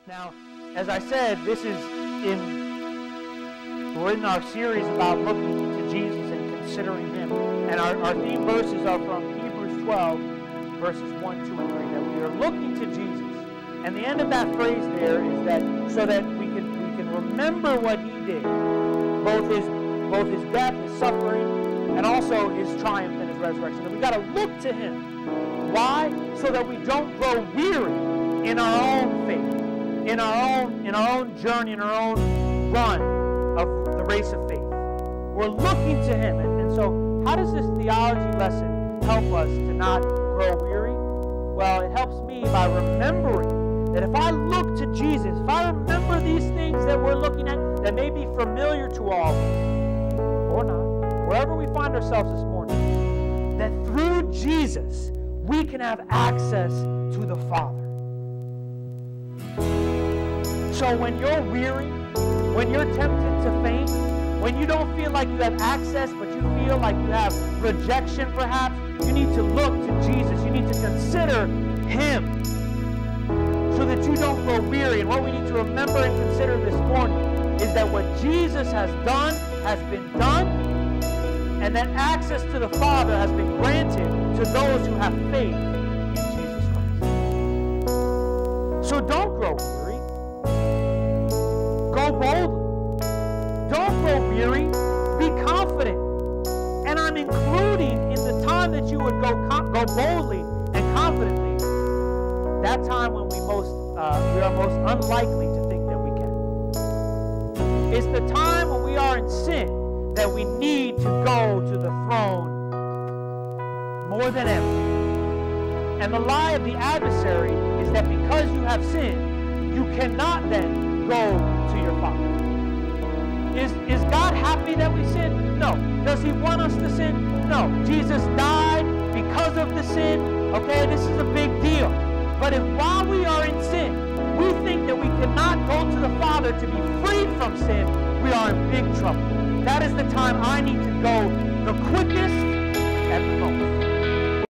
Now, as I said, we're in our series about looking to Jesus and considering Him. And our theme verses are from Hebrews 12, verses 1, 2, and 3, that we are looking to Jesus. And the end of that phrase there is that so that we can remember what He did, both his death, His suffering, and also His triumph and His resurrection. And we got to look to Him. Why? So that we don't grow weary in our own faith, in our own journey, in our own run of the race of faith. We're looking to Him. And so how does this theology lesson help us to not grow weary? Well, it helps me by remembering that if I look to Jesus, if I remember these things that we're looking at that may be familiar to all of us, or not, wherever we find ourselves this morning, that through Jesus we can have access to the Father. So when you're weary, when you're tempted to faint, when you don't feel like you have access, but you feel like you have rejection perhaps, you need to look to Jesus. You need to consider Him so that you don't grow weary. And what we need to remember and consider this morning is that what Jesus has done has been done, and that access to the Father has been granted to those who have faith in Jesus Christ. So don't grow weary. Go boldly. Don't grow weary. Be confident. And I'm including in the time that you would go boldly and confidently, that time when we are most unlikely to think that we can. It's the time when we are in sin that we need to go to the throne more than ever. And the lie of the adversary is that because you have sinned, you cannot then go to your Father. Is God happy that we sin? No. Does He want us to sin? No. Jesus died because of the sin. Okay, this is a big deal. But if while we are in sin, we think that we cannot go to the Father to be freed from sin, we are in big trouble. That is the time I need to go the quickest and the most.